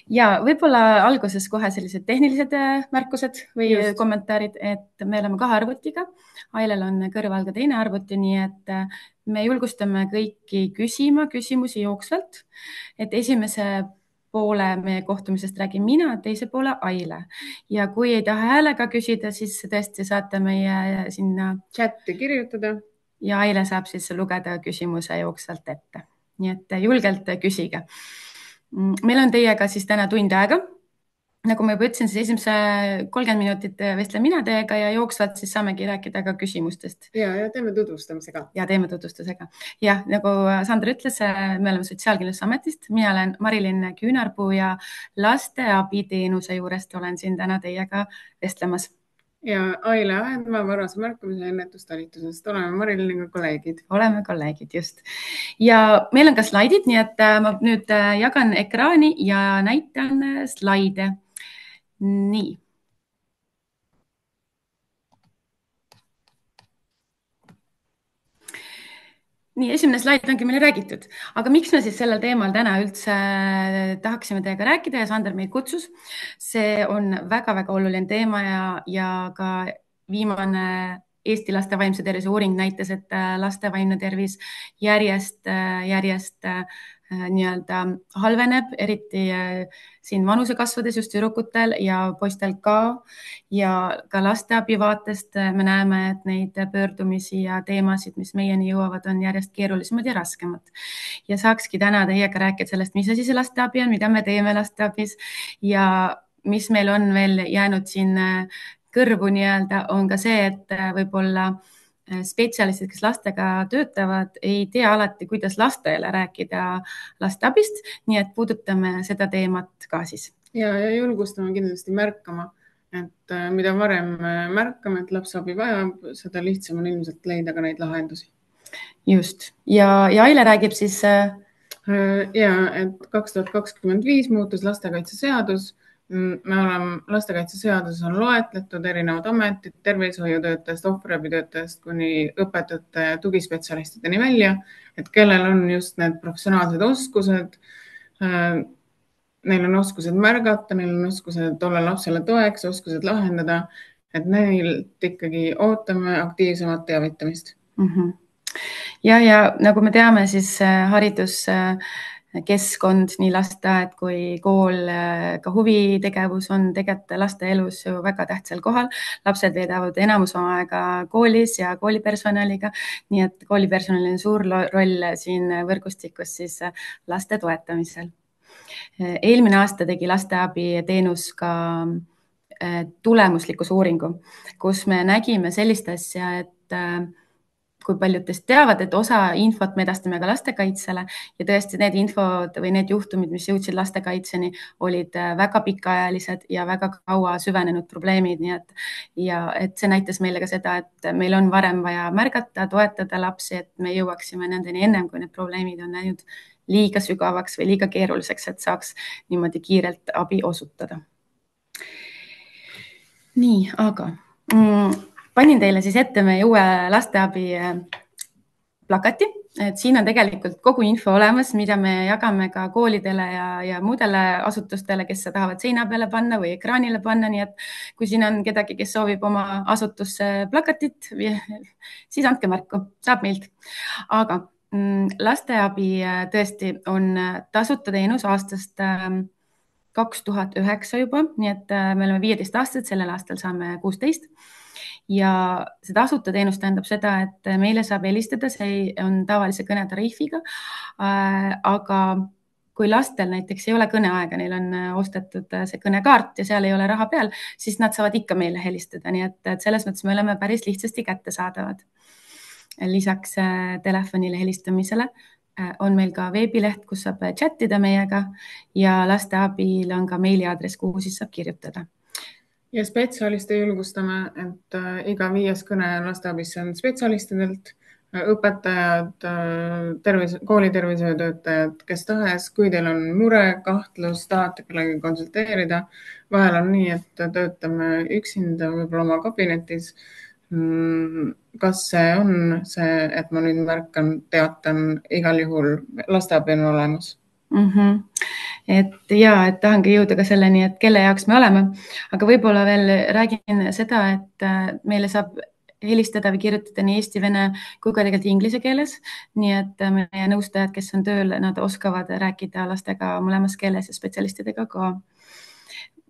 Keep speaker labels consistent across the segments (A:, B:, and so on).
A: Ja võib-olla alguses kohe sellised tehnilised märkused või
B: Just.
A: kommentaarid, et me oleme 2 arvutiga. Ailel on kõrval ka teine arvuti, nii et me julgustame kõiki küsima küsimusi jooksvalt, et esimese poole meie kohtumisest räägin mina, teise poole Aile. Ja kui ei taha häälega küsida, siis tõesti saate meie sinna
B: Chatti kirjutada.
A: ja Aile saab siis lugeda küsimuse jooksvalt ette. Nii et julgelt küsige. Meil on teiega siis täna tund aega. Nagu ma juba ütlesin, siis esimese 30 minutit vestlen mina teiega ja jooksvalt siis saamegi rääkida ka küsimustest.
B: Ja teeme tutvustamisega.
A: Ja teeme tutvustusega. Ja nagu Sandra ütles, me oleme Sotsiaalkindlustusametist. Mina olen Marilyn Küünarpuu ja lasteabiteenuse juurest olen siin täna teiega vestlemas.
B: Ja Aile Ahendmaa varase märkamise ennetustalitusest. Oleme Marilyniga kolleegid.
A: Oleme kolleegid, just. Ja meil on ka slaidid, nii et ma nüüd jagan ekraani ja näitan slaide. Nii. Nii, esimene slaid ongi meile räägitud. Aga miks me siis sellel teemal täna üldse tahaksime teiega rääkida ja Sander meid kutsus? See on väga-väga oluline teema ja ka viimane Eesti laste vaimse tervise uuring näitas, et laste vaimne tervis järjest nii-öelda halveneb, eriti siin vanuse kasvades just tüdrukutel ja poistel ka. Ja ka lasteabi vaatest me näeme, et neid pöördumisi ja teemasid, mis meieni jõuavad, on järjest keerulisemad ja raskemad. Ja saakski täna teiega rääkida sellest, mis asi see lasteabi on, mida me teeme lasteabis ja mis meil on veel jäänud siin kõrvu nii-öelda, on ka see, et võib-olla spetsialistid, kes lastega töötavad, ei tea alati, kuidas lastele rääkida lasteabist, nii et puudutame seda teemat ka siis.
B: Ja julgustame kindlasti märkama, et mida varem märkame, et laps abi vajab, seda lihtsam on ilmselt leida ka neid lahendusi.
A: Just. Ja Aile räägib siis...
B: Ja, et 2025 muutus lastekaitseseadus. Me oleme lastekaitseseaduses on loetletud erinevad ametid, tervishoiutöötajast, ohvriabitöötajast kuni õpetajate ja tugispetsialistideni välja, et kellel on just need professionaalsed oskused. Neil on oskused märgata, neil on oskused olla lapsele toeks, oskused lahendada, et neilt ikkagi ootame aktiivsemat teavitamist.
A: Ja nagu me teame, siis hariduskeskkond, nii lasteaed kui kool, ka huvitegevus on tegelikult laste elus ju väga tähtsal kohal. Lapsed veedavad enamus oma aega koolis ja koolipersonaliga, nii et koolipersonalil on suur roll siin võrgustikus siis laste toetamisel. Eelmine aasta tegi lasteabi teenus ka tulemuslikkusuuringu, kus me nägime sellist asja, et kui paljud teist teavad, et osa infot me edastame ka lastekaitsele ja tõesti need infod või need juhtumid, mis jõudsid lastekaitseni, olid väga pikaajalised ja väga kaua süvenenud probleemid. Nii et see näitas meile ka seda, et meil on varem vaja märgata, toetada lapsi, et me jõuaksime nendeni ennem, kui need probleemid on läinud liiga sügavaks või liiga keeruliseks, et saaks niimoodi kiirelt abi osutada. Nii, aga... panin teile siis ette meie uue lasteabi plakati, et siin on tegelikult kogu info olemas, mida me jagame ka koolidele ja muudele asutustele, kes tahavad seina peale panna või ekraanile panna, nii et kui siin on kedagi, kes soovib oma asutusse plakatit, siis andke märku, saab meilt. Aga lasteabi tõesti on tasuta teenus aastast 2009 juba, nii et me oleme 15 aastat, sellel aastal saame 16. Ja see tasuta teenus tähendab seda, et meile saab helistada, see on tavalise kõnetariifiga, aga kui lastel näiteks ei ole kõneaega, neil on ostetud see kõnekaart ja seal ei ole raha peal, siis nad saavad ikka meile helistada, nii et selles mõttes me oleme päris lihtsasti kättesaadavad. Lisaks telefonile helistamisele on meil ka veebileht, kus saab chattida meiega ja lasteabil on ka meiliaadress, kuhu siis saab kirjutada.
B: Ja spetsialiste julgustame, et iga 5. kõne lasteabisse on spetsialistidelt, õpetajad, koolitervishoiutöötajad, kes tahes, kui teil on mure, kahtlus, tahate kellega konsulteerida. Vahel on nii, et töötame üksinda võib-olla oma kabinetis. Kas see on see, et ma nüüd märkan, teatan, igal juhul lasteabi on olemas?
A: et tahangi jõuda ka selleni, et kelle jaoks me oleme, aga võib-olla veel räägin seda, et meile saab helistada või kirjutada nii eesti, vene kui ka tegelikult inglise keeles. Nii et meie nõustajad, kes on tööl, nad oskavad rääkida lastega mõlemas keeles ja spetsialistidega ka.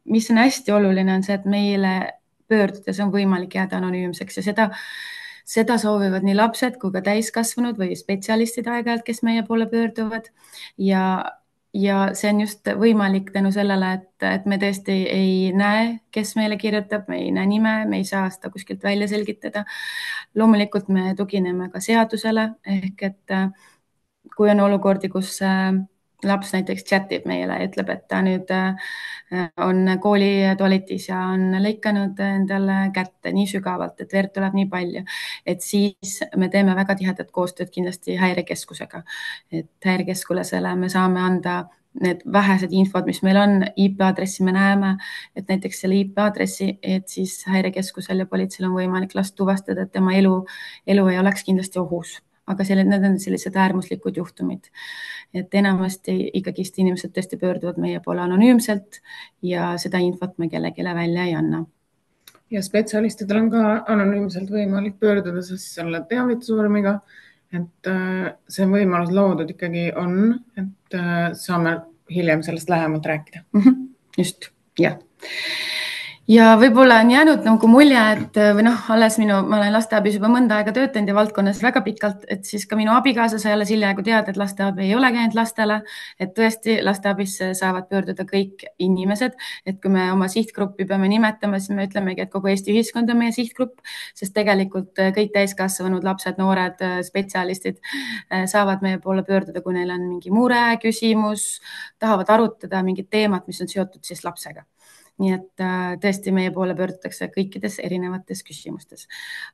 A: Mis on hästi oluline, on see, et meile pöördudes on võimalik jääda anonüümseks ja seda soovivad nii lapsed kui ka täiskasvanud või spetsialistid aeg-ajalt, kes meie poole pöörduvad. Ja see on just võimalik tänu sellele, et me tõesti ei näe, kes meile kirjutab, me ei näe nime, me ei saa seda kuskilt välja selgitada. Loomulikult me tugineme ka seadusele ehk et kui on olukordi, kus laps näiteks chatib meile ja ütleb, et ta nüüd on kooli tualetis ja on lõikanud endale kätte nii sügavalt, et verd tuleb nii palju, et siis me teeme väga tihedat koostööd kindlasti häirekeskusega. Et häirekeskusele me saame anda need vähesed infod, mis meil on, IP-aadressi me näeme, et näiteks selle IP-aadressi, et siis häirekeskusel ja politseil on võimalik last tuvastada, et tema elu ei oleks kindlasti ohus. Aga need on sellised äärmuslikud juhtumid, et enamasti ikkagist inimesed tõesti pöörduvad meie poole anonüümselt ja seda infot me kellelegi välja ei anna.
B: Ja spetsialistidel on ka anonüümselt võimalik pöörduda siis selle teavitusvormiga, et see võimalus loodud ikkagi on, et saame hiljem sellest lähemalt rääkida.
A: Just, jah. Ja võib-olla on jäänud nagu mulje, et või alles ma olen lasteabis juba mõnda aega töötanud ja valdkonnas väga pikalt, et siis ka minu abikaasa sai alles hiljaaegu teada, et lasteabi ei olegi ainult lastele, et tõesti lasteabisse saavad pöörduda kõik inimesed, et kui me oma sihtgruppi peame nimetama, siis me ütlemegi, et kogu Eesti ühiskond on meie sihtgrupp, sest tegelikult kõik täiskasvanud lapsed, noored, spetsialistid saavad meie poole pöörduda, kui neil on mingi mure, küsimus, tahavad arutada mingit teemat, mis on seotud siis lapsega. Nii et tõesti meie poole pöördutakse kõikides erinevates küsimustes.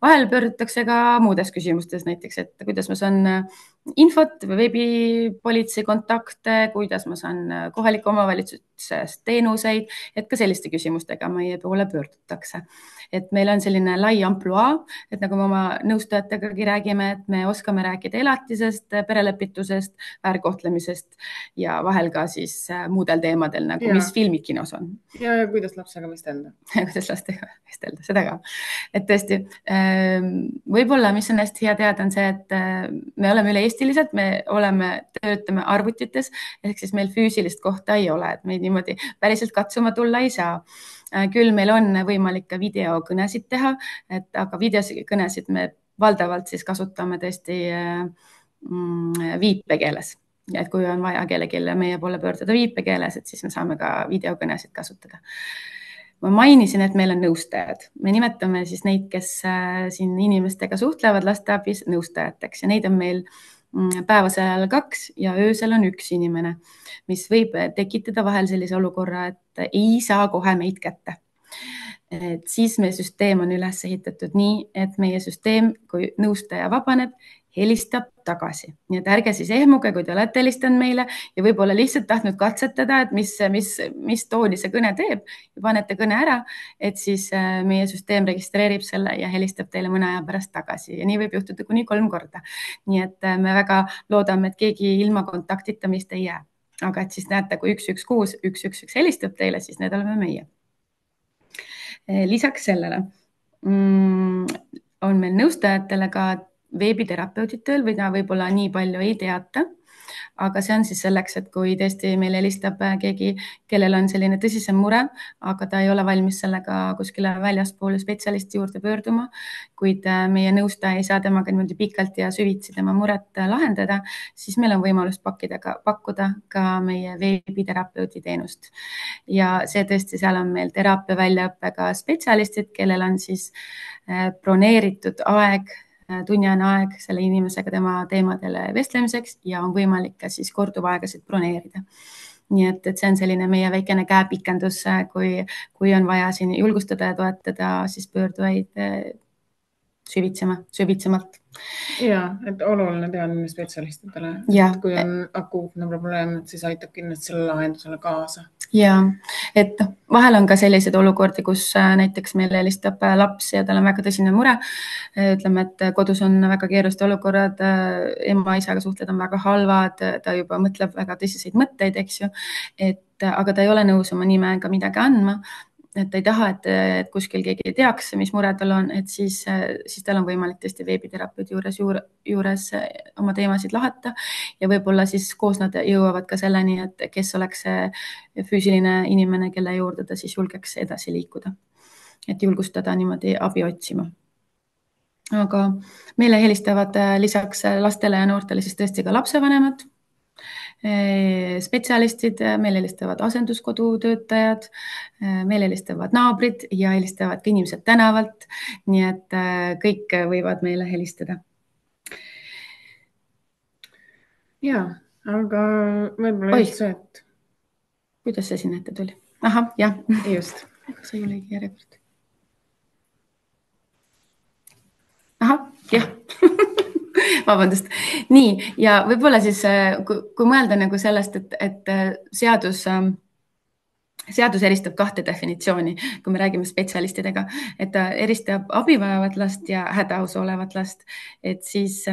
A: Vahel pöördutakse ka muudes küsimustes, näiteks, et kuidas ma saan infot, veebipolitsei kontakte, kuidas ma saan kohaliku omavalitsusest teenuseid, et ka selliste küsimustega meie poole pöördutakse. Et meil on selline lai ampluaa, et nagu me oma nõustajatega räägime, et me oskame rääkida elatisest, perelepitusest, väärkohtlemisest ja vahel ka siis muudel teemadel, nagu mis filmid kinos on.
B: Ja kuidas lapsega vestelda.
A: Kuidas lastega vestelda, seda ka. Et tõesti, võib-olla, mis on hästi hea teada, on see, et me oleme üle-eestiliselt, me töötame arvutites, ehk siis meil füüsilist kohta ei ole, et meid niimoodi päriselt katsuma tulla ei saa. Küll meil on võimalik ka videokõnesid teha, aga videokõnesid me valdavalt siis kasutame tõesti viipekeeles. Et kui on vaja kellelegi meie poole pöörduda viipekeeles, et siis me saame ka videokõnesid kasutada. Ma mainisin, et meil on nõustajad. Me nimetame siis neid, kes siin inimestega suhtlevad lasteabis nõustajateks ja neid on meil päevasel ajal 2 ja öösel on 1 inimene, mis võib tekitada vahel sellise olukorra, et ei saa kohe meid kätte. Et siis meie süsteem on üles ehitatud nii, et meie süsteem, kui nõustaja vabaneb, helistab tagasi. Nii et ärge siis ehmuge, kui te olete helistanud meile ja võib-olla lihtsalt tahtnud katsetada, et mis tooni see kõne teeb ja panete kõne ära, et siis meie süsteem registreerib selle ja helistab teile mõne aja pärast tagasi ja nii võib juhtuda kuni 3 korda. Nii et me väga loodame, et keegi ilma kontaktita meist ei jää. Aga et siis näete, kui 116 111 helistab teile, siis need oleme meie. Lisaks sellele on meil nõustajatele ka veebiterapeudid tööl või ta võib-olla nii palju ei teata, aga see on siis selleks, et kui tõesti meil helistab keegi, kellel on selline tõsisem mure, aga ta ei ole valmis sellega kuskile väljaspool spetsialisti juurde pöörduma, kuid meie nõustaja ei saa temaga niimoodi pikalt ja süvitsi tema muret lahendada, siis meil on võimalus pakkuda ka meie veebiterapeudi teenust. Ja see tõesti, seal on meil teraapia väljaõppega spetsialistid, kellel on siis broneeritud aeg, tunniajane aeg selle inimesega tema teemadele vestlemiseks ja on võimalik ka siis korduvaegasid broneerida. Nii et see on selline meie väikene käepikendus, kui on vaja siin julgustada ja toetada siis pöörduvaid süvitsemalt.
B: Ja, et oluline teadmine spetsialistidele,
A: Ja.
B: et kui on akuutne probleem, et siis aitab kindlasti selle lahendusele kaasa.
A: Ja, et vahel on ka selliseid olukordi, kus näiteks meil helistab laps ja tal on väga tõsine mure. Ütleme, et kodus on väga keerulised olukorrad, ema-isaga suhtled on väga halvad, ta juba mõtleb väga tõsiseid mõtteid, eks ju, aga ta ei ole nõus oma nimega midagi andma. Et ta ei taha, et kuskil keegi teaks, mis mure tal on, et siis tal on võimalik tõesti veebiterapeudi juures oma teemasid lahata ja võib-olla siis koos nad jõuavad ka selleni, et kes oleks see füüsiline inimene, kelle juurde ta siis julgeks edasi liikuda. Et julgustada niimoodi abi otsima. Aga meile helistavad lisaks lastele ja noortele siis tõesti ka lapsevanemad, spetsialistid, meil helistavad asenduskodu töötajad, meil helistavad naabrid ja helistavad ka inimesed tänavalt, nii et kõik võivad meile helistada.
B: Ja, aga võib-olla just see, et...
A: Kuidas see siin ette tuli? Ahah, jah.
B: Just.
A: Kas ei olegi järjekord? Ahah, jah. Vabandust. Nii, ja võib-olla siis, kui mõelda nagu sellest, et seadus eristab kahte definitsiooni, kui me räägime spetsialistidega, et ta eristab abivajavat last ja hädaus olevat last, et siis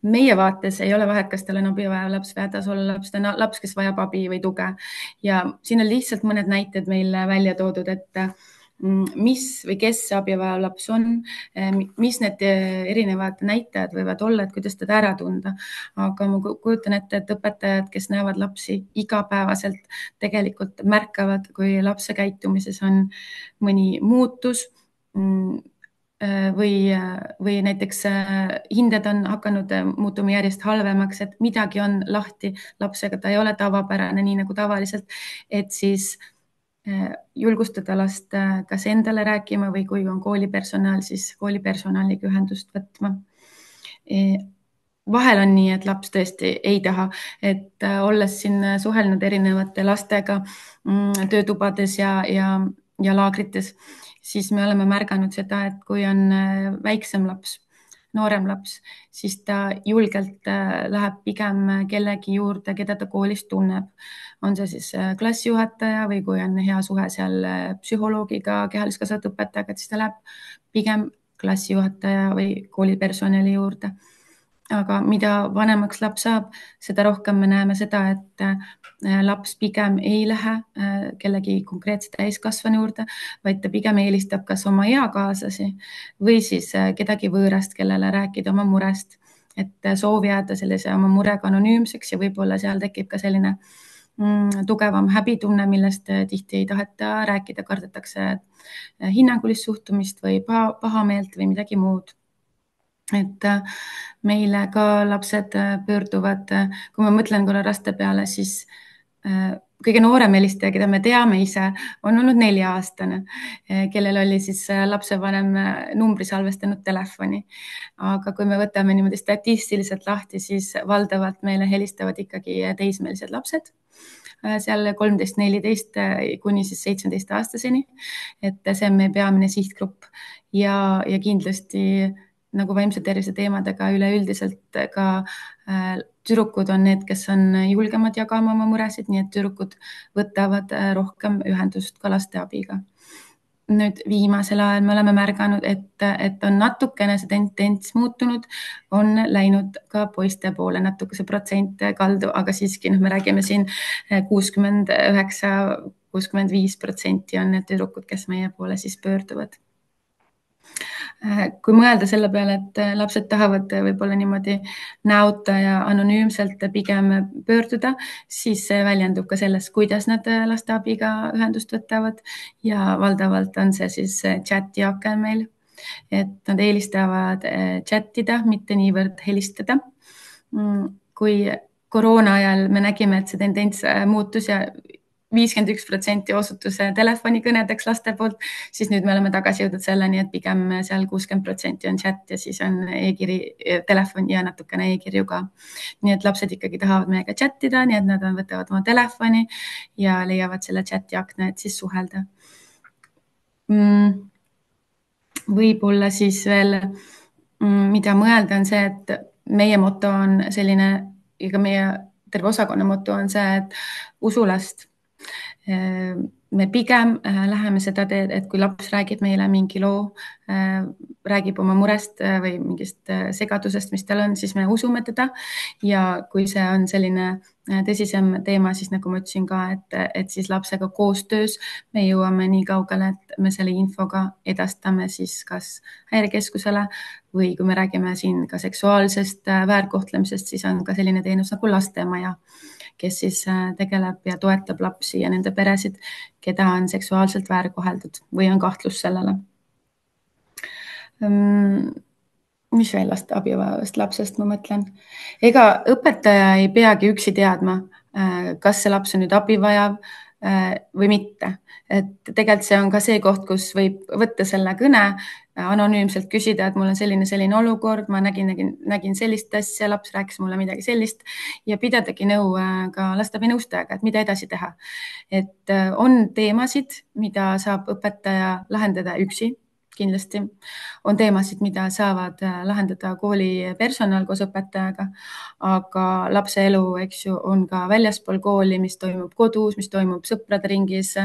A: meie vaates ei ole vahet, kas tal on abivajav laps või hädas olev laps, ta on laps, kes vajab abi või tuge. Ja siin on lihtsalt mõned näited meil välja toodud, et mis või kes see abivajav laps on, mis need erinevad näitajad võivad olla, et kuidas teda ära tunda. Aga ma kujutan ette, et õpetajad, kes näevad lapsi igapäevaselt, tegelikult märkavad, kui lapse käitumises on mõni muutus või näiteks hinded on hakanud muutuma järjest halvemaks, et midagi on lahti lapsega, ta ei ole tavapärane, nii nagu tavaliselt, et siis julgustada last kas endale rääkima või kui on koolipersonal, siis koolipersonaliga ühendust võtma. Vahel on nii, et laps tõesti ei taha, et olles siin suhelnud erinevate lastega töötubades ja laagrites, siis me oleme märganud seda, et kui on väiksem laps, noorem laps, siis ta julgelt läheb pigem kellegi juurde, keda ta koolis tunneb. On see siis klassijuhataja või kui on hea suhe seal psühholoogiga, kehaliskasvatusõpetajaga, et siis ta läheb pigem klassijuhataja või koolipersonali juurde. Aga mida vanemaks laps saab, seda rohkem me näeme seda, et laps pigem ei lähe kellegi konkreetse täiskasvanu juurde, vaid ta pigem eelistab kas oma eakaaslasi või siis kedagi võõrast, kellele rääkida oma murest, et soovi jääda sellise oma murega anonüümseks ja võib-olla seal tekib ka selline tugevam häbitunne, millest tihti ei taheta rääkida, kardetakse hinnangulist suhtumist või pahameelt või midagi muud. Et meile ka lapsed pöörduvad, kui ma mõtlen korra laste peale, siis kõige noorem helistaja, keda me teame ise, on olnud 4-aastane, kellel oli siis lapsevanem numbri salvestanud telefoni. Aga kui me võtame niimoodi statistiliselt lahti, siis valdavalt meile helistavad ikkagi teismelised lapsed, seal 13-14 kuni siis 17 aastaseni. Et see on meie peamine sihtgrupp ja kindlasti nagu vaimse tervise teemadega üleüldiselt ka tüdrukud on need, kes on julgemad jagama oma muresid, nii et tüdrukud võtavad rohkem ühendust ka laste abiga. Nüüd viimasel ajal me oleme märganud, et on natukene see tendents muutunud, on läinud ka poiste poole natuke see protsent kaldu, aga siiski me räägime siin 69-65% on need tüdrukud, kes meie poole siis pöörduvad. Kui mõelda selle peale, et lapsed tahavad võib-olla niimoodi näota ja anonüümselt pigem pöörduda, siis see väljendub ka selles, kuidas nad laste abiga ühendust võtavad ja valdavalt on see siis chati aken meil, et nad eelistavad chatida, mitte niivõrd helistada. Kui koroona ajal me nägime, et see tendents muutus ja 51% osutus telefonikõnedeks laste poolt, siis nüüd me oleme tagasi jõudnud selleni, et pigem seal 60% on chat ja siis on e-kiri, telefon ja natukene e-kirju ka. Nii et lapsed ikkagi tahavad meiega chatida, nii et nad võtavad oma telefoni ja leiavad selle chati akna, et siis suhelda. võib-olla siis veel, mida mõelda, on see, et meie moto on selline, ega meie terve osakonna moto on see, et usu last. Me pigem läheme seda teed, et kui laps räägib meile mingi loo, räägib oma murest või mingist segadusest, mis tal on, siis me usume teda. Ja kui see on selline tõsisem teema, siis nagu ma ütlesin ka, et siis lapsega koostöös me jõuame nii kaugele, et me selle infoga edastame siis kas häirekeskusele või kui me räägime siin ka seksuaalsest väärkohtlemisest, siis on ka selline teenus nagu lastemaja, kes siis tegeleb ja toetab lapsi ja nende peresid, keda on seksuaalselt väärkoheldud või on kahtlus sellele. Mis veel abivajavast lapsest ma mõtlen? Ega õpetaja ei peagi üksi teadma, kas see laps on nüüd abi vajav või mitte. Et tegelikult see on ka see koht, kus võib võtta selle kõne, anonüümselt küsida, et mul on selline olukord, ma nägin sellist asja, laps rääkis mulle midagi sellist ja pidadagi nõu ka lasteabinõustajaga, et mida edasi teha. Et on teemasid, mida saab õpetaja lahendada üksi. Kindlasti on teemasid, mida saavad lahendada kooli personal koos õpetajaga, aga lapse elu, eks ju, on ka väljaspool kooli, mis toimub kodus, mis toimub sõprade ringis,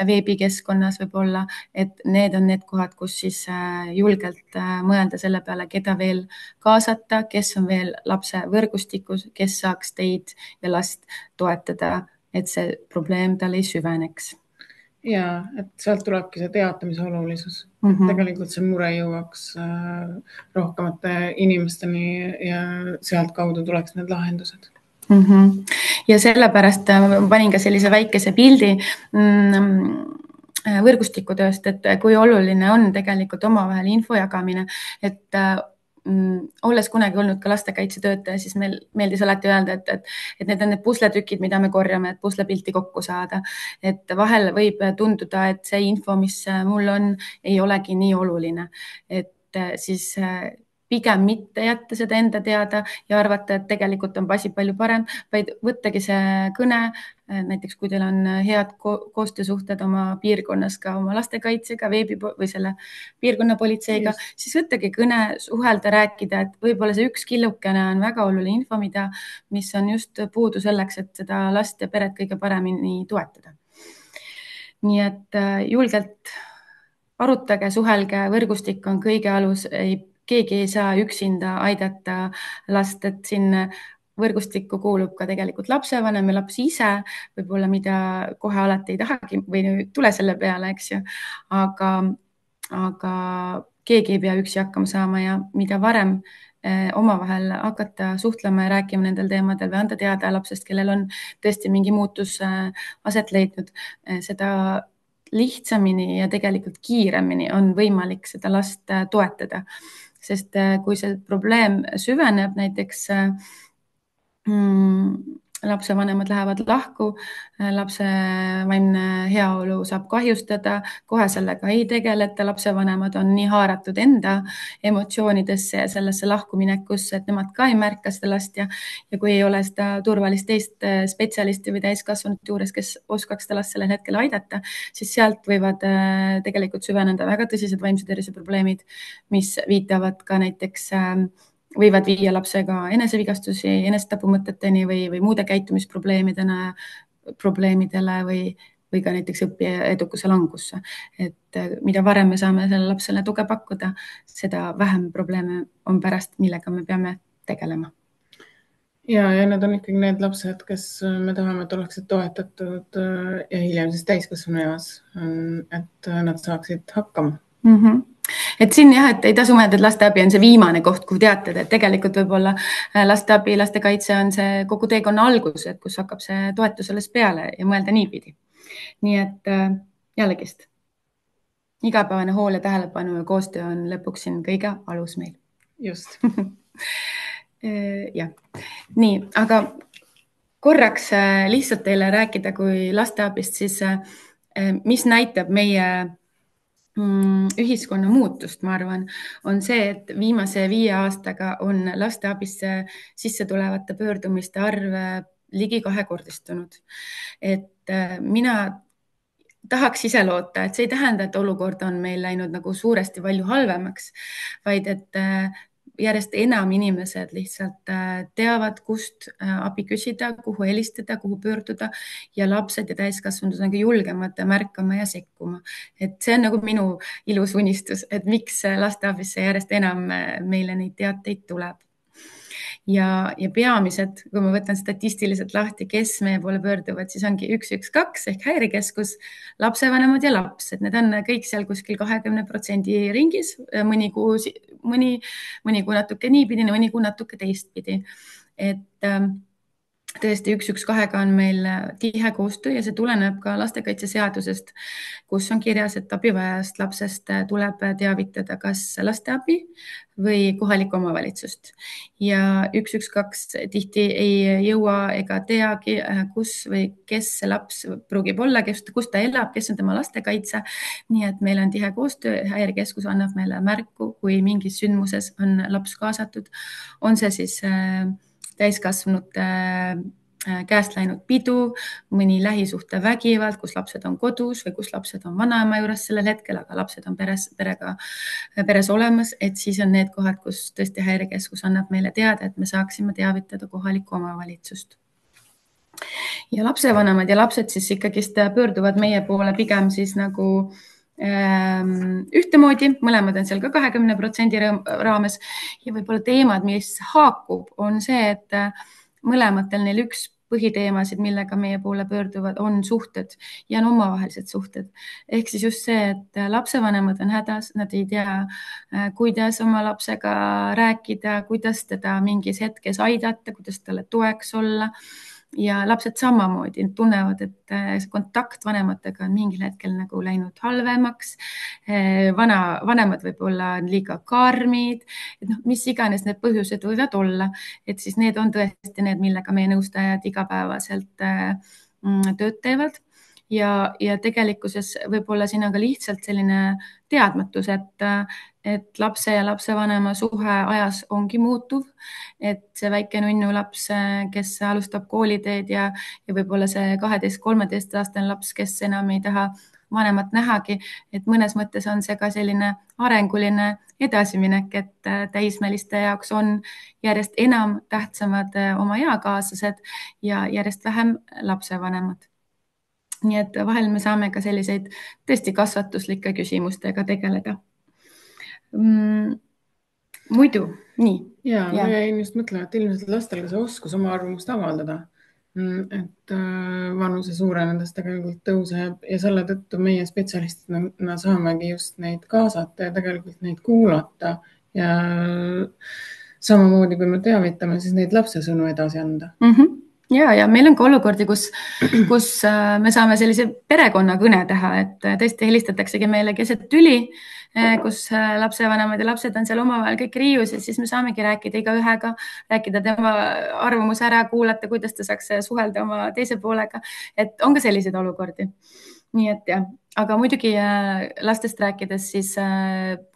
A: veebikeskkonnas võib-olla, et need on need kohad, kus siis julgelt mõelda selle peale, keda veel kaasata, kes on veel lapse võrgustikus, kes saaks teid ja last toetada, et see probleem tal ei süveneks.
B: Ja, et sealt tulebki see teatamise olulisus. Tegelikult see mure jõuaks rohkemate inimesteni ja sealt kaudu tuleks need lahendused.
A: Ja sellepärast panin ka sellise väikese pildi võrgustikutööst, et kui oluline on tegelikult omavahel info jagamine, et olles kunagi olnud ka lastekaitsetöötaja, siis meil meeldis alati öelda, et need on need pusletükid, mida me korjame, et puslepilti kokku saada. Et vahel võib tunduda, et see info, mis mul on, ei olegi nii oluline. Et siis pigem mitte jätta seda enda teada ja arvata, et tegelikult on asi palju parem, vaid võttagi see kõne, näiteks kui teil on head koostöösuhted oma piirkonnas ka oma lastekaitsega, või selle piirkonna politseiga, siis võttagi kõne, suhelda, rääkida, et võib-olla see üks killukene on väga oluline info, mis on just puudu selleks, et seda last ja peret kõige paremini toetada. Nii et julgelt arutage, suhelge, võrgustik on kõige alus, keegi ei saa üksinda aidata last, et siin võrgustikku kuulub ka tegelikult lapsevanem ja laps ise, võib-olla mida kohe alati ei tahagi või ei tule selle peale, eks ju, aga keegi ei pea üksi hakkama saama ja mida varem omavahel hakata suhtlema ja rääkima nendel teemadel või anda teada lapsest, kellel on tõesti mingi muutus aset leidnud, seda lihtsamini ja tegelikult kiiremini on võimalik seda last toetada. Sest kui see probleem süveneb, näiteks lapsevanemad lähevad lahku, lapse vaimne heaolu saab kahjustada, kohe sellega ei tegeleta, lapsevanemad on nii haaratud enda emotsioonidesse ja sellesse lahkuminekusse, et nemad ka ei märka seda last ja kui ei ole seda turvalist teist spetsialisti või täiskasvanut juures, kes oskaks seda last sellel hetkel aidata, siis sealt võivad tegelikult süveneda väga tõsised vaimse tervise probleemid, mis viitavad ka näiteks võivad viia lapsega enesevigastusi, enesetapumõteteni või muude käitumisprobleemidele või ka näiteks õppija edukuse langusse. Et mida varem me saame selle lapsele tuge pakkuda, seda vähem probleeme on pärast, millega me peame tegelema.
B: Ja need on ikkagi need lapsed, kes me tahame, et oleksid toetatud ja hiljem siis täiskasvanu eas, et nad saaksid hakkama.
A: Et siin jah, et ei tasu mõelda, et lasteabi on see viimane koht, kuhu teatada, et tegelikult võib-olla lasteabi, lastekaitse on see kogu teekonna algus, et kus hakkab see toetus alles peale ja mõelda niipidi. Nii et jällegist, igapäevane hool ja tähelepanu ja koostöö on lõpuks siin kõige alus meil.
B: Just.
A: Jah, nii, aga korraks lihtsalt teile rääkida kui lasteabist, siis mis näitab meie ühiskonna muutust, ma arvan, on see, et viimase 5 aastaga on lasteabisse sisse tulevate pöördumiste arv ligi 2-kordistunud. Et mina tahaks ise loota, et see ei tähenda, et olukord on meil läinud nagu suuresti palju halvemaks, vaid et järjest enam inimesed lihtsalt teavad, kust abi küsida, kuhu helistada, kuhu pöörduda ja lapsed ja täiskasvanud on ka julgemad märkama ja sekkuma. Et see on nagu minu ilus unistus, et miks lasteabisse järjest enam meile neid teateid tuleb. Ja peamised, kui ma võtan statistiliselt lahti, kes meie poole pöörduvad, siis ongi 112 ehk häirekeskus, lapsevanemad ja laps, et need on kõik seal kuskil 20% ringis, mõni kuu natuke niipidi, mõni kuu natuke teistpidi. Et tõesti 112 on meil tihe koostöö ja see tuleneb ka lastekaitseseadusest, kus on kirjas, et abivajast lapsest tuleb teavitada kas lasteabi või kohalikku omavalitsust. Ja 112 tihti ei jõua ega teagi, kus või kes see laps pruugib olla, kus ta elab, kes on tema lastekaitse. Nii et meil on tihe koostöö, häirekeskus annab meile märku, kui mingis sündmuses on laps kaasatud. On see siis täiskasvanute käest läinud pidu, mõni lähisuhte vägivald, kus lapsed on kodus või kus lapsed on vanaema juures sellel hetkel, aga lapsed on peres olemas, et siis on need kohad, kus tõesti häirekeskus annab meile teada, et me saaksime teavitada kohalikku omavalitsust. Ja lapsevanemad ja lapsed siis ikkagist pöörduvad meie poole pigem siis nagu ühtemoodi, mõlemad on seal ka 20% raames ja võib-olla teemad, mis haakub, on see, et mõlematel neil üks põhiteemasid, millega meie poole pöörduvad, on suhted ja on omavahelised suhted. Ehk siis just see, et lapsevanemad on hädas, nad ei tea, kuidas oma lapsega rääkida, kuidas teda mingis hetkes aidata, kuidas talle toeks olla. Ja lapsed samamoodi tunnevad, et see kontakt vanematega on mingil hetkel nagu läinud halvemaks. Vanemad võib-olla on liiga karmid, et mis iganes need põhjused võivad olla, et siis need on tõesti need, millega meie nõustajad igapäevaselt tööd teevad. Ja tegelikkuses võib-olla siin on ka lihtsalt selline teadmatus, et lapse ja lapsevanema suhe ajas ongi muutuv, et see väike nunnu laps, kes alustab kooliteed ja võib-olla see 12-13 aastane laps, kes enam ei taha vanemat nähagi, et mõnes mõttes on see ka selline arenguline edasiminek, et täismeliste jaoks on järjest enam tähtsamad oma eakaaslased ja järjest vähem lapsevanemad. Nii et vahel me saame ka selliseid tõesti kasvatuslike küsimustega tegeleda. Muidu, nii.
B: Ja. Ma jäin just mõtlema, et ilmselt lastel ka see oskus oma arvamust avaldada, et vanuse suurenedes tegelikult tõuseb ja selle tõttu meie spetsialistidena saamegi just neid kaasata ja tegelikult neid kuulata ja samamoodi, kui me teavitame, siis neid lapse sõnu edasi anda.
A: Ja meil on ka olukordi, kus me saame sellise perekonnakõne teha, et tõesti helistataksegi meile keset tüli, kus lapsevanemad ja lapsed on seal omavahel kõik riius ja siis me saamegi rääkida igaühega, rääkida tema arvamus ära, kuulata, kuidas ta saaks suhelda oma teise poolega, et on ka selliseid olukordi. Nii et jah, aga muidugi lastest rääkides siis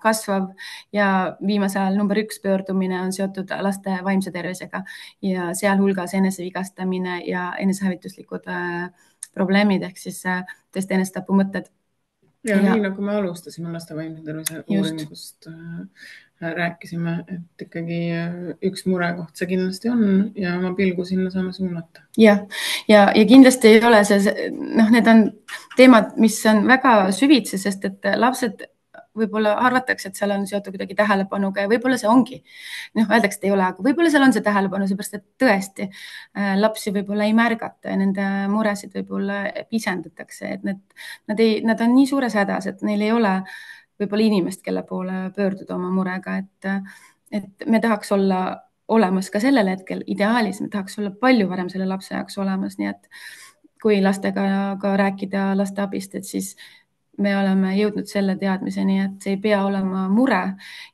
A: kasvav ja viimase ajal number 1 pöördumine on seotud laste vaimse tervisega ja sealhulgas enesevigastamine ja enesehävituslikud probleemid ehk siis tõesti enestapu mõtted.
B: Ja nii nagu me alustasime laste vaimse tervise uuringust rääkisime, et ikkagi üks murekoht see kindlasti on ja oma pilgu sinna saame suunata.
A: Ja kindlasti ei ole see, need on teemad, mis on väga süvitsi, sest et lapsed võib-olla arvatakse, et seal on seotud kuidagi tähelepanuga ja võib-olla see ongi. Öeldakse, et ei ole, aga võib-olla seal on see tähelepanu, seepärast, et tõesti lapsi võib-olla ei märgata ja nende muresid võib-olla pisendatakse, et nad on nii suures hädas, et neil ei ole võib-olla inimest, kelle poole pöörduda oma murega, et me tahaks olla olemas ka sellel hetkel, ideaalis me tahaks olla palju varem selle lapse jaoks olemas, nii et kui lastega ka rääkida lasteabist, et siis me oleme jõudnud selle teadmiseni, et see ei pea olema mure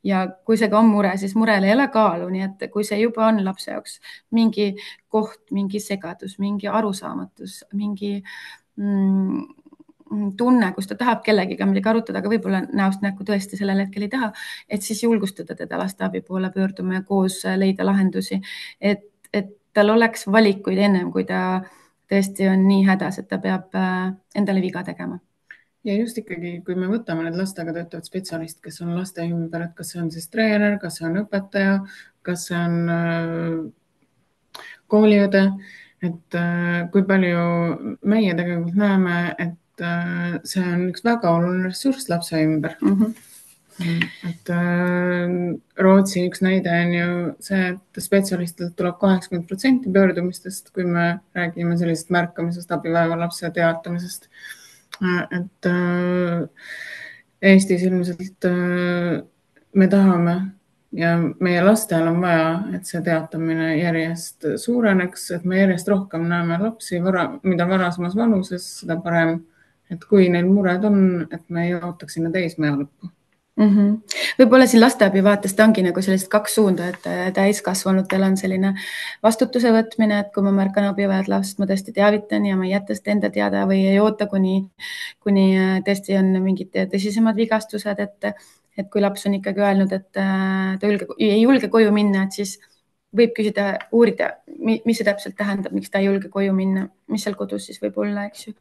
A: ja kui see ka on mure, siis murel ei ole kaalu, nii et kui see juba on lapse jaoks mingi koht, mingi segadus, mingi arusaamatus, mingi tunne, kus ta tahab kellegiga midagi arutada, aga võib-olla näost näkku tõesti sellel hetkel ei taha, et siis julgustada teda lasteabi poole pöörduma ja koos leida lahendusi, et tal oleks valikuid ennem, kui ta tõesti on nii hädas, et ta peab endale viga tegema.
B: ja just ikkagi, kui me võtame need lastega töötavad spetsialistid, kes on laste ümber, et kas see on siis treener, kas see on õpetaja, kas see on kooliõde, et kui palju meie tegelikult näeme, et see on üks väga oluline ressurss lapse ümber. Et Rootsi üks näide on ju see, et spetsialistidelt tuleb 80% pöördumistest, kui me räägime sellisest märkamisest, abivaeva lapse teatamisest. Et Eestis ilmselt me tahame ja meie lastel on vaja, et see teatamine järjest suureneks, et me järjest rohkem näeme lapsi, mida varasemas vanuses, seda parem, et kui neil mured on, et me ei ootaks sinna täismea lõppu.
A: Võib-olla siin lasteabi vaatest ongi nagu sellised kaks suunda, et täiskasvanutel on selline vastutuse võtmine, et kui ma märkan abivajad last, ma tõesti teavitan ja ma ei jäta seda enda teada või ei oota, kuni tõesti on mingid tõsisemad vigastused, et kui laps on ikkagi öelnud, et ta ei julge koju minna, et siis võib küsida, uurida, mis see täpselt tähendab, miks ta ei julge koju minna, mis seal kodus siis võib olla, eks ju.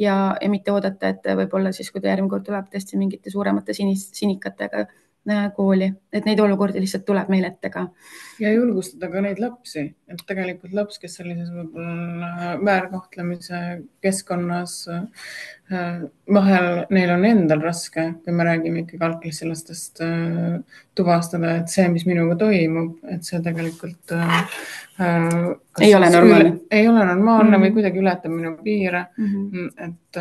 A: Ja mitte oodata, et võib-olla siis, kui ta järgmine kord tuleb tõesti mingite suuremate sinikatega kooli, et neid olukordi lihtsalt tuleb meil ette ka.
B: Ja julgustada ka neid lapsi, et tegelikult laps, kes sellises võib-olla väärkohtlemise keskkonnas vahel neil on endal raske, kui me räägime ikkagi algklassilastest, tuvastada, et see, mis minuga toimub, et see tegelikult
A: ei ole normaalne
B: või kuidagi ületab minu piire. Et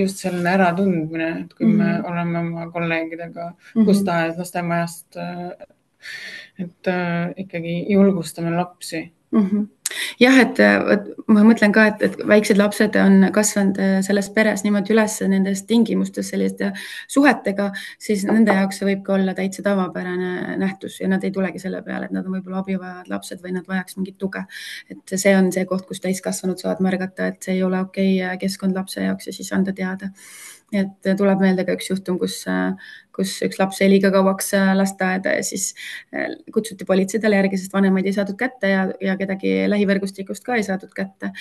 B: just selline äratundmine, et kui me oleme oma kolleegidega kus tahes lastemajast, et ikkagi julgustame lapsi.
A: Jah, et ma mõtlen ka, et väiksed lapsed on kasvanud selles peres niimoodi üles nendes tingimustes selliste suhetega, siis nende jaoks see võib ka olla täitsa tavapärane nähtus ja nad ei tulegi selle peale, et nad on võib-olla abivajavad lapsed või nad vajaks mingit tuge. Et see on see koht, kus täiskasvanud saavad märgata, et see ei ole okei keskkond lapse jaoks ja siis anda teada. Et tuleb meelde ka üks juhtum, kus üks laps jäi liiga kauaks lasteaeda ja siis kutsuti politsei talle järgi, sest vanemaid ei saadud kätte ja kedagi lähivõrgustikust ka ei saadud kätte.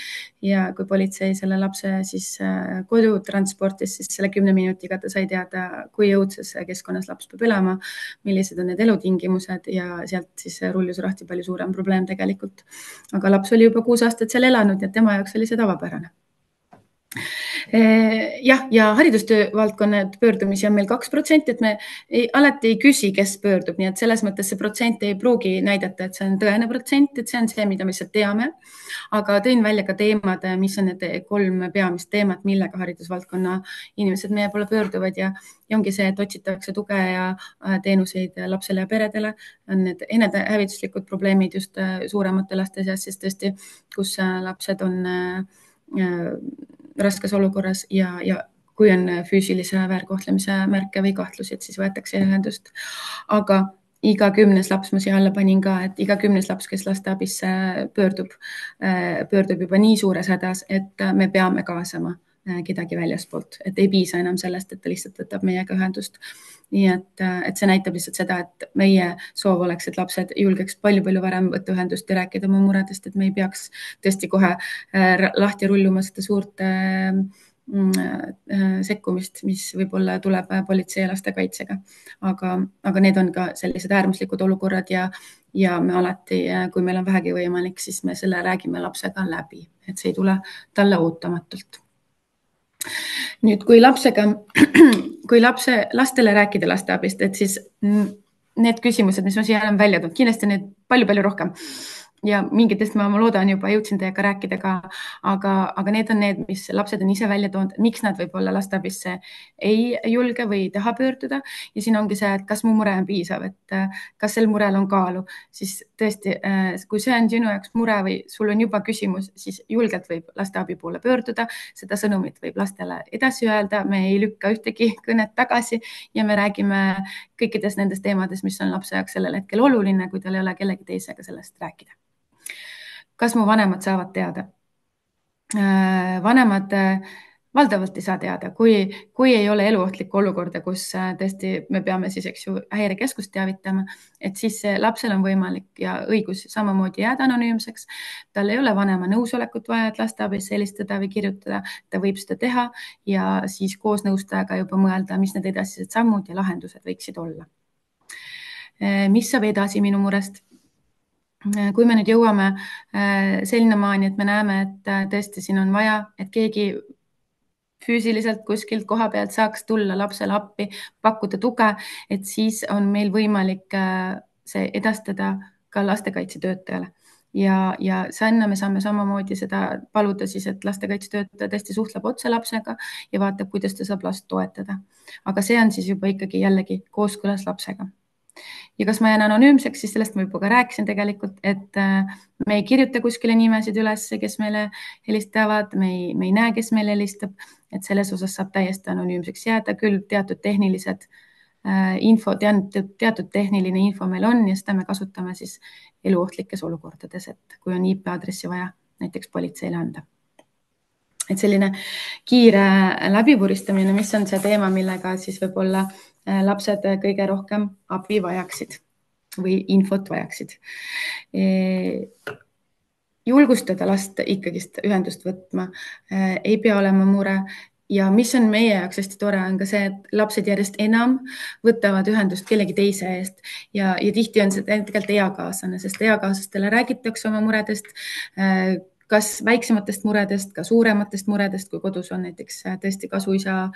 A: Ja kui politsei selle lapse siis kodu transportis, siis selle 10 minutiga ta sai teada, kui õudses keskkonnas laps peab elama, millised on need elutingimused ja sealt siis rullus rahti palju suurem probleem tegelikult. Aga laps oli juba 6 aastat seal elanud ja tema jaoks oli see tavapärane. Jah, ja haridustöö valdkonna pöördumisi on meil 2%, et me alati ei küsi, kes pöördub, nii et selles mõttes see protsent ei pruugi näidata, et see on tõene protsent, et see on see, mida me lihtsalt teame. Aga tõin välja ka teemad, mis on need 3 peamist teemat, millega haridusvaldkonna inimesed meie poole pöörduvad ja ongi see, et otsitakse tuge ja teenuseid lapsele ja peredele. On need enesehävituslikud probleemid just suuremate laste seas, siis tõesti, kus lapsed on raskes olukorras ja kui on füüsilise väärkohtlemise märke või kahtlusi, et siis võetakse ühendust. Aga iga 10. laps, ma siia alla panin ka, et iga 10. laps, kes lasteabisse pöördub juba nii suures hädas, et me peame kaasama kedagi väljaspoolt, et ei piisa enam sellest, et ta lihtsalt võtab meiega ühendust. Nii et see näitab lihtsalt seda, et meie soov oleks, et lapsed julgeks palju-palju varem võtta ühendust ja rääkida oma muredest, et me ei peaks tõesti kohe lahti rulluma seda suurt sekkumist, mis võib-olla tuleb politsei ja lastekaitsega. Aga need on ka sellised äärmuslikud olukorrad ja me alati, kui meil on vähegi võimalik, siis me selle räägime lapsega läbi, et see ei tule talle ootamatult. Nüüd, kui lastele rääkida lasteabist, et siis need küsimused, mis ma siia olen välja toonud, kindlasti need palju-palju rohkem. Ja mingitest ma loodan juba jõudsin teiega rääkida ka, aga need on need, mis lapsed on ise välja toonud, miks nad võib-olla lasteabisse ei julge või ei taha pöörduda. Ja siin ongi see, et kas mu mure on piisav, et kas sel murel on kaalu, siis tõesti, kui see on sinu jaoks mure või sul on juba küsimus, siis julgelt võib lasteabi poole pöörduda. Seda sõnumit võib lastele edasi öelda, me ei lükka ühtegi kõnet tagasi ja me räägime kõikides nendes teemades, mis on lapse jaoks sellel hetkel oluline, kui tal ei ole kellegi teisega sellest rääkida. Kas mu vanemad saavad teada? Vanemad valdavalt ei saa teada, kui ei ole eluohtlikku olukorda, kus tõesti me peame siis, eks ju, häirekeskust teavitama, et siis lapsel on võimalik ja õigus samamoodi jääda anonüümseks. Tal ei ole vanema nõusolekut vaja, et lasteabisse helistada või kirjutada, ta võib seda teha ja siis koos nõustajaga juba mõelda, mis need edasised sammud ja lahendused võiksid olla. Mis saab edasi minu murest? Kui me nüüd jõuame sinnamaani, et me näeme, et tõesti siin on vaja, et keegi füüsiliselt kuskilt koha pealt saaks tulla lapsele appi, pakkuda tuge, et siis on meil võimalik see edastada ka lastekaitsetöötajale. Ja sinna me saame samamoodi seda paluda siis, et lastekaitsetöötaja tõesti suhtleb otse lapsega ja vaatab, kuidas ta saab last toetada. Aga see on siis juba ikkagi jällegi kooskõlas lapsega. Ja kas ma jään anonüümseks, siis sellest ma juba ka rääkisin tegelikult, et me ei kirjuta kuskile nimesid üles, kes meile helistavad, me ei näe, kes meile helistab, et selles osas saab täiesti anonüümseks jääda, küll teatud tehnilised teatud tehniline info meil on ja seda me kasutame siis eluohtlikes olukordades, et kui on IP-aadressi vaja näiteks politseile anda. Et selline kiire läbivuristamine, mis on see teema, millega siis võib-olla lapsed kõige rohkem abi vajaksid või infot vajaksid. Julgustada last ikkagist ühendust võtma, ei pea olema mure. Ja mis on meie jaoks hästi tore on ka see, et lapsed järjest enam võtavad ühendust kellegi teise eest ja tihti on see tegelikult eakaaslane, sest eakaaslastele räägitakse oma muredest, kas väiksematest muredest, ka suurematest muredest, kui kodus on näiteks tõesti kasuisa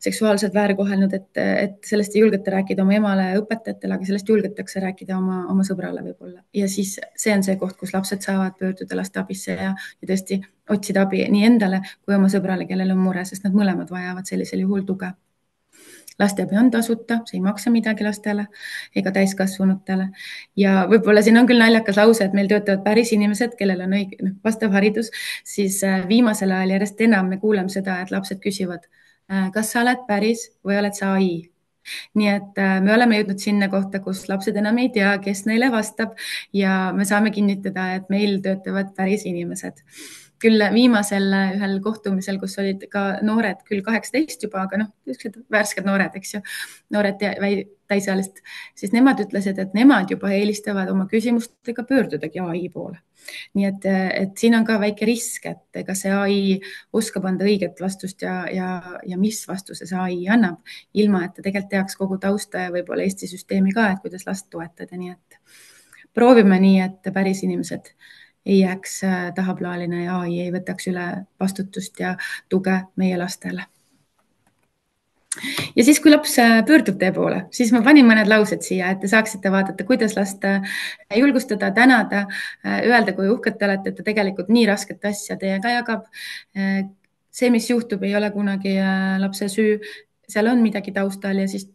A: seksuaalselt väärkohelnud, et sellest ei julgeta rääkida oma emale ja õpetajatele, aga sellest julgetakse rääkida oma sõbrale võib-olla. Ja siis see on see koht, kus lapsed saavad pöörduda lasteabisse ja tõesti otsida abi nii endale kui oma sõbrale, kellel on mure, sest nad mõlemad vajavad sellisel juhul tuge. Lasteabi on tasuta, see ei maksa midagi lastele ega täiskasvanutele. Ja võib-olla siin on küll naljakas lause, et meil töötavad päris inimesed, kellel on vastav haridus, siis viimasel ajal järjest enam me kuuleme seda, et lapsed küsivad, kas sa oled päris või oled sa AI? Nii et me oleme jõudnud sinna kohta, kus lapsed enam ei tea, kes neile vastab ja me saame kinnitada, et meil töötavad päris inimesed. Küll viimasel ühel kohtumisel, kus olid ka noored, küll 18 juba, aga värsked noored, eks ju, noored täisealist, siis nemad ütlesid, et nemad juba eelistavad oma küsimustega pöördudagi AI poole. Nii et siin on ka väike risk, et ega see AI oskab anda õiget vastust ja mis vastuse see AI annab, ilma et ta tegelikult teaks kogu tausta ja võib-olla Eesti süsteemi ka, et kuidas last toetada. Nii et proovime nii, et päris inimesed ei jääks tahaplaalina ja AI ei võtaks üle vastutust ja tuge meie lastele. Ja siis, kui laps pöördub teie poole, siis ma panin mõned laused siia, et te saaksite vaadata, kuidas last julgustada, tänada, öelda, kui uhked te olete, et ta tegelikult nii rasket asja teiega jagab. See, mis juhtub, ei ole kunagi lapse süü, seal on midagi taustal ja siis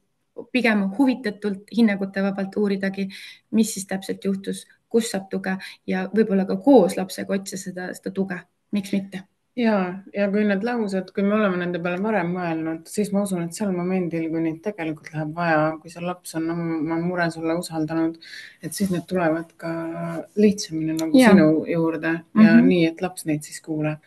A: pigem huvitatult, hinnangute vabalt uuridagi, mis siis täpselt juhtus, kus saab tuge ja võib-olla ka koos lapsega otsida seda tuge. Miks mitte?
B: Ja kui need laused, kui me oleme nende peale varem mõelnud, siis ma usun, et sel momendil, kui neid tegelikult läheb vaja, kui see laps on oma mure sulle usaldanud, et siis need tulevad ka lihtsamini nagu sinu juurde ja nii, et laps neid siis kuuleb.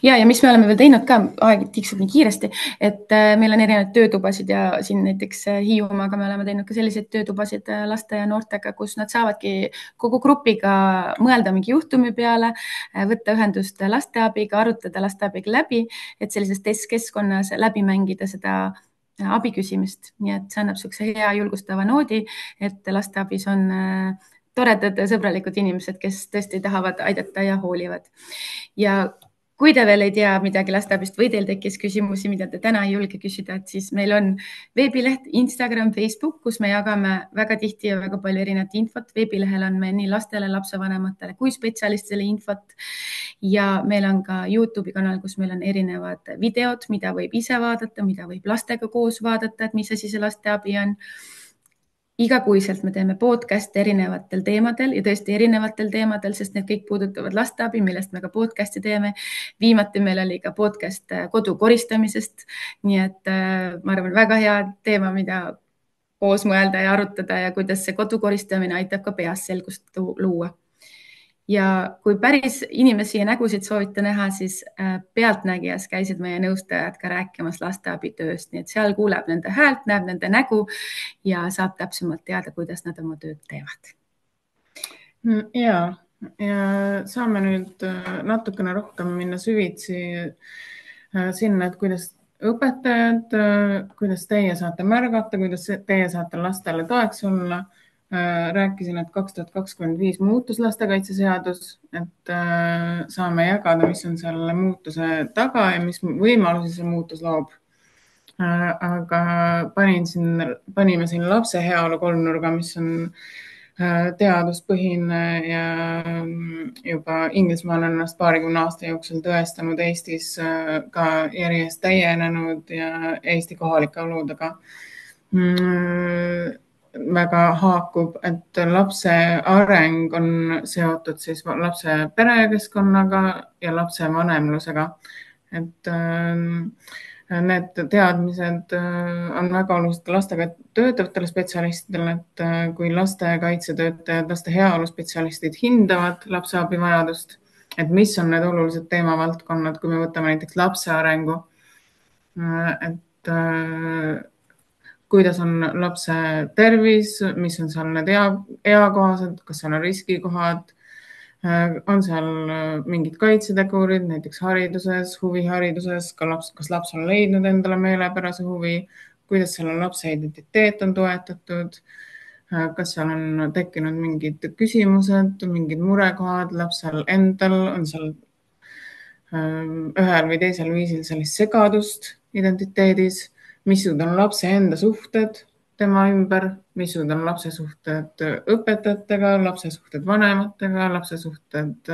A: Ja mis me oleme veel teinud ka, aeg tiksub nii kiiresti, et meil on erinevaid töötubasid ja siin näiteks Hiiumaaga me oleme teinud ka selliseid töötubasid laste ja noortega, kus nad saavadki kogu grupiga mõelda mingi juhtumi peale, võtta ühendust lasteabiga, arutada lasteabiga läbi, et sellises testkeskkonnas läbi mängida seda abi küsimist. Nii et see annab sellise hea julgustava noodi, et lasteabis on toredad sõbralikud inimesed, kes tõesti tahavad aidata ja hoolivad. Ja kui te veel ei tea midagi lasteabist või teil tekkis küsimusi, mida te täna ei julge küsida, et siis meil on veebileht, Instagram, Facebook, kus me jagame väga tihti ja väga palju erinevat infot. Veebilehel on meil nii lastele, lapsevanematele kui spetsialistile infot. Ja meil on ka YouTube'i kanal, kus meil on erinevad videod, mida võib ise vaadata, mida võib lastega koos vaadata, et mis asi see lasteabi on. Igakuiselt me teeme podcast'e erinevatel teemadel ja tõesti erinevatel teemadel, sest need kõik puudutavad lasteabi, millest me ka podcast'i teeme. Viimati meil oli ka podcast kodu koristamisest, nii et ma arvan, väga hea teema, mida koos mõelda ja arutada ja kuidas see kodu koristamine aitab ka peas selgust luua. ja kui päris inimesi ja nägusid soovite näha, siis Pealtnägijas käisid meie nõustajad ka rääkimas lasteabitööst, nii et seal kuuleb nende häält, näeb nende nägu ja saab täpsemalt teada, kuidas nad oma tööd teevad.
B: Ja saame nüüd natukene rohkem minna süvitsi sinna, et kuidas õpetajad, kuidas teie saate märgata, kuidas teie saate lastele toeks olla. Rääkisin, et 2025 muutus lastekaitseseadus, et saame jagada, mis on selle muutuse taga ja mis võimalusi see muutus loob. Aga panime siin lapse heaolu kolmnurga, mis on teaduspõhine ja juba Inglismaal on ennast paarikümne aasta jooksul tõestanud, Eestis ka järjest täienenud ja Eesti kohalike oludega väga haakub, et lapse areng on seotud siis lapse perekeskkonnaga ja lapse vanemlusega. Et need teadmised on väga olulised ka lastega töötavatele spetsialistidele, et kui lastekaitsetöötajad, laste heaolu spetsialistid hindavad lapse abivajadust, et mis on need olulised teemavaldkonnad, kui me võtame näiteks lapse arengu, et kuidas on lapse tervis, mis on seal need eakohased, kas seal on riskikohad, on seal mingid kaitsetegurid, näiteks hariduses, huvihariduses, kas laps on leidnud endale meelepärase huvi, kuidas selle lapse identiteet on toetatud, kas seal on tekkinud mingid küsimused, mingid murekohad lapsel endal, on seal ühel või teisel viisil sellist segadust identiteedis, missugused on lapse enda suhted tema ümber, missugused on lapse suhted õpetajatega, lapse suhted vanematega, lapse suhted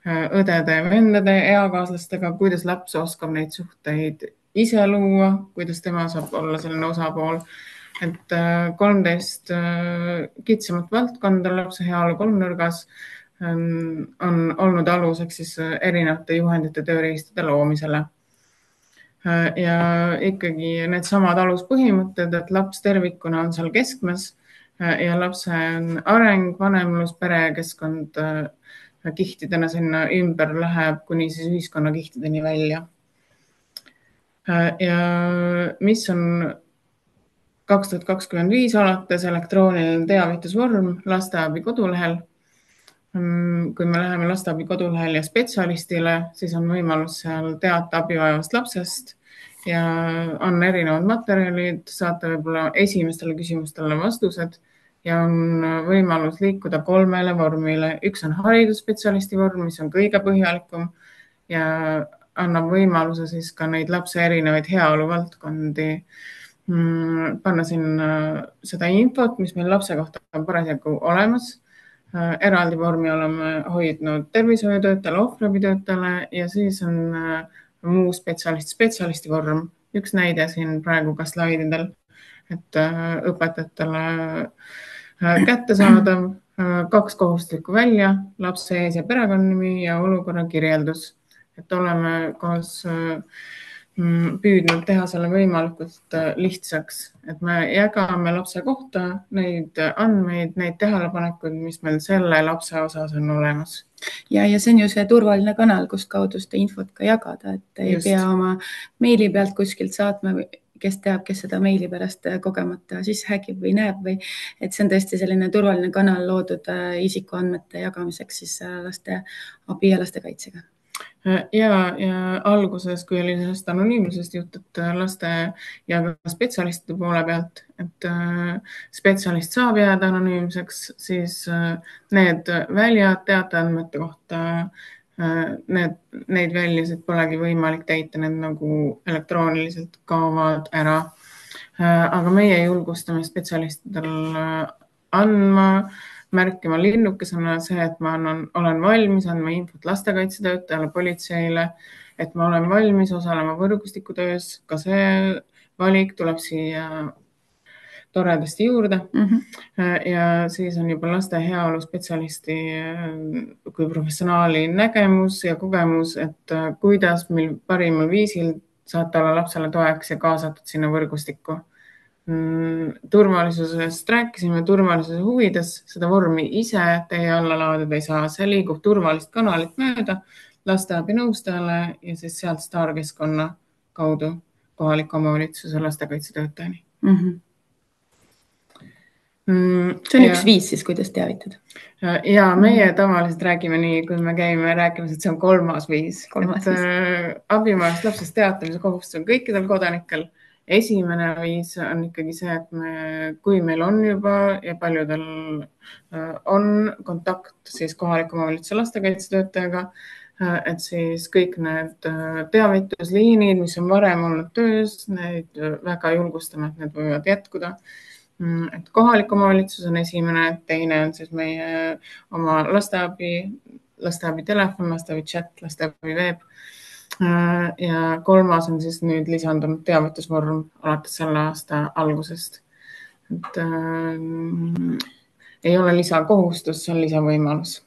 B: õdede ja vendade, eakaaslastega, kuidas laps oskab neid suhteid ise luua, kuidas tema saab olla selline osapool. Et 13 kitsamat valdkonda lapse heaolu kolmnurgas on olnud aluseks siis erinevate juhendite tööriistade loomisele. Ja ikkagi need samad aluspõhimõtted, et laps tervikuna on seal keskmes ja lapse areng, vanemlus, perekeskkond kihtidena sinna ümber läheb kuni siis ühiskonna kihtideni välja. Ja mis on 2025 alates elektrooniline teavitusvorm lasteabi kodulehel. Kui me läheme lasteabi kodulehel ja spetsialistile, siis on võimalus seal teata abivajavast lapsest ja on erinevad materjalid, saate võib-olla esimestele küsimustele vastused ja on võimalus liikuda 3 vormile. Üks on haridusspetsialisti vorm, mis on kõige põhjalikum ja annab võimaluse siis ka neid lapse erinevaid heaolu valdkondi panna sinna seda infot, mis meil lapse kohta on parasjagu olemas. Eraldi vormi oleme hoidnud tervishoiutöötajale, ohvriabitöötajale ja siis on muu spetsialisti vorm. Üks näide siin praegu ka slaididel, et õpetajatele kättesaadav 2 kohustuslikku välja, lapse ees- ja perekonnanimi ja olukorra kirjeldus. Et oleme koos püüdnud teha selle võimalikult lihtsaks, et me jagame lapse kohta neid andmeid, neid tähelepanekuid, mis meil selle lapse osas on olemas.
A: Ja see on ju see turvaline kanal, kus kaudu seda infot ka jagada, et ei pea oma meili pealt kuskilt saatma, kes teab, kes seda meili pärast kogemata siis häkib või näeb või, et see on tõesti selline turvaline kanal loodud isikuandmete jagamiseks siis laste abi ja laste kaitsega.
B: Ja alguses, kui oli sellest anonüümsest jutt, et laste ja ka spetsialistide poole pealt, et spetsialist saab jääda anonüümseks, siis need väljad teateandmete kohta, neid väljasid polegi võimalik täita, need nagu elektrooniliselt kaovad ära. Aga meie julgustame spetsialistidel andma, märkima linnukesena see, et ma olen valmis andma infot lastekaitsetöötajale, politseile, et ma olen valmis osalema võrgustikutöös. Ka see valik tuleb siia toredasti juurde. Ja siis on juba laste heaolu spetsialisti kui professionaali nägemus ja kogemus, et kuidas parimal viisil saate olla lapsele toeks ja kaasatud sinna võrgustikku. Turvalisusest rääkisime, turvalisuse huvides seda vormi ise teie alla laadida ei saa, see liigub turvalist kanalit mööda lasteabinõustajale ja siis sealt staarkeskkonna kaudu kohaliku omavalitsuse lastekaitsetöötajani.
A: See on üks viis siis, kuidas teavitada.
B: Ja meie tavaliselt räägime nii, kui me käime rääkimas, et see on kolmas viis. Abivajadusest lapsest teatamise kohustus on kõikidel kodanikel. Esimene viis on ikkagi see, et kui meil on juba ja paljudel on kontakt siis kohaliku omavalitsuse lastekaitsetöötajaga, et siis kõik need teavitusliinid, mis on varem olnud töös, neid väga julgustame, et need võivad jätkuda. Et kohalik omavalitsus on esimene, teine on siis meie oma lasteabi telefon, lasteabi chat, lasteabi veeb. Ja kolmas on siis nüüd lisandunud teavitusvorm alates selle aasta algusest. Et ei ole lisakohustus, see on lisavõimalus.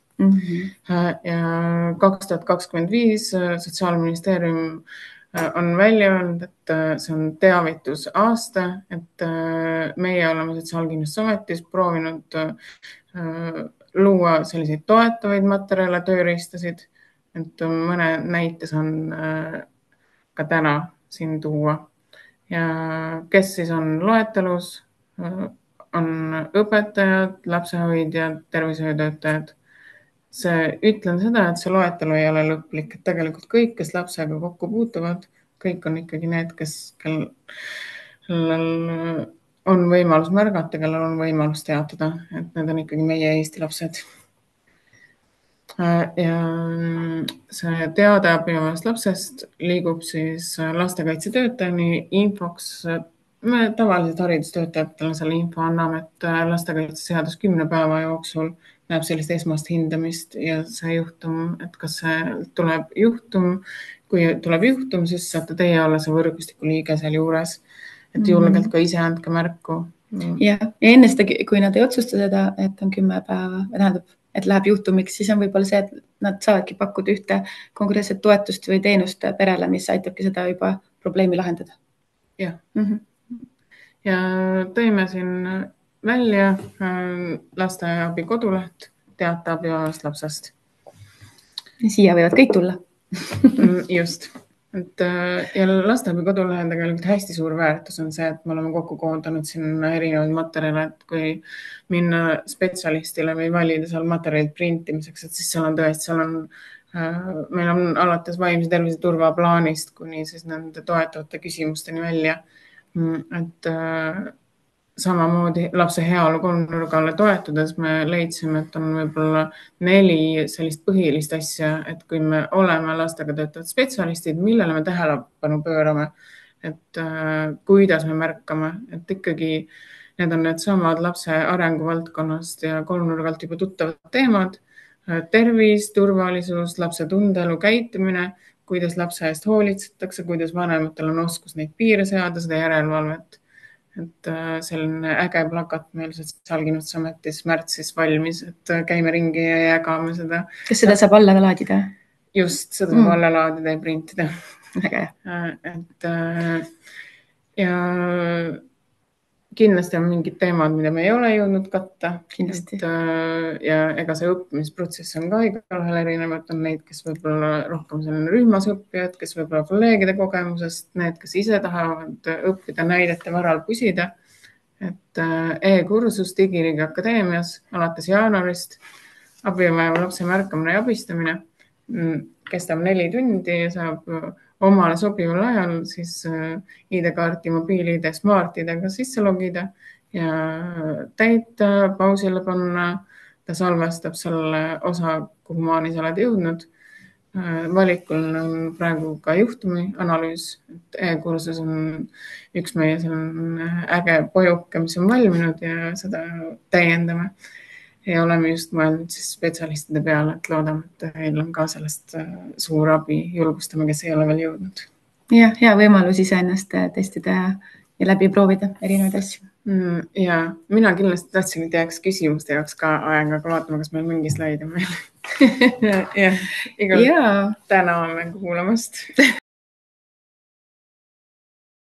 B: Ja 2025 Sotsiaalministeerium on välja öelnud, et see on teavitusaasta, et meie oleme Sotsiaalkindlustusametis proovinud luua selliseid toetavaid materjale, tööriistasid, et mõne näite saan ka täna siin tuua. Ja kes siis on loetelus, on õpetajad, lapsehoidjad, tervishoiutöötajad. Ütlen seda, et see loetelu ei ole lõplik, et tegelikult kõik, kes lapsega kokku puutuvad, kõik on ikkagi need, kellel on võimalus märgata, kellel on võimalus teatada, et need on ikkagi meie Eesti lapsed. Ja see teade abivajadusest lapsest liigub siis lastekaitsetöötajani infoks. Me tavaliselt haridustöötajatele selle info anname, et lastekaitseseadus 10 päeva jooksul näeb sellist esmast hindamist ja see juhtum, et kas see tuleb juhtum, kui tuleb juhtum, siis saate teie olla see võrgustiku liige seal juures, et julgelt ka ise andke märku.
A: Ja enne seda, kui nad ei otsusta seda, et on 10 päeva, tähendab, et läheb juhtumiks, siis on võib-olla see, et nad saavadki pakkuda ühte konkreetset toetust või teenust perele, mis aitabki seda juba probleemi lahendada.
B: Jah. Ja tõime siin välja lasteabi koduleht, teate abivajadusest lapsest.
A: Siia võivad kõik tulla.
B: Just. Ja lasteabi kodulehel tegelikult hästi suur väärtus on see, et me oleme kokku koondanud sinna erinevaid materjale, et kui minna spetsialistile või valida seal materjalid printimiseks, et siis seal on tõesti, meil on alates vaimse tervise turvaplaanist kuni siis nende toetavate küsimusteni välja. Et samamoodi lapse heaolu kolmnurgale toetudes me leidsime, et on võib-olla 4 sellist põhilist asja, et kui me oleme lastega töötavad spetsialistid, millele me tähelepanu pöörame, et kuidas me märkame, et ikkagi need on need samad lapse arenguvaldkonnast ja kolmnurgalt juba tuttavad teemad, tervis, turvalisus, lapse tundeelu käitumine, kuidas lapse eest hoolitsetakse, kuidas vanematel on oskus neid piire seada, seda järelevalvet. Et selline äge plakat meil Sotsiaalkindlustusametis märtsis valmis, et käime ringi ja jagame seda.
A: Kas seda saab alla laadida?
B: Just, seda saab alla laadida ja printida.
A: Äge.
B: Et ja kindlasti on mingid teemad, mida me ei ole jõudnud katta.
A: Kindlasti.
B: Ja ega see õppimisprotsess on ka igalühel erinevad, on neid, kes võib-olla rohkem selline rühmas õppijad, kes võib-olla kolleegide kogemusest, need, kes ise tahavad õppida näidete varal püsida. Et e-kursus Digiriigi Akadeemias alates jaanuarist abivajava lapse märkamine ja abistamine kestab 4 tundi ja saab omale sobival ajal siis ID-kaarti, mobiil-ID, Smart-ID-ga sisse logida ja täita, pausile panna. Ta salvestab selle osa, kuhu maani sa oled jõudnud. Valikul on praegu ka juhtumi analüüs. E-kursus on üks meie äge pojuke, mis on valminud ja seda täiendame. Ja oleme just mõelnud siis spetsialistide peale, et loodame, et meil on ka sellest suur abi, julgustame, kes ei ole veel jõudnud.
A: Ja, hea võimalus ise ennast testida ja läbi proovida erinevaid asju.
B: Ja mina kindlasti tahtsin, et jääks küsimuste jaoks ka aega, aga vaatame, kas meil mingi slaid on meil. Ja, igal täname kuulamast.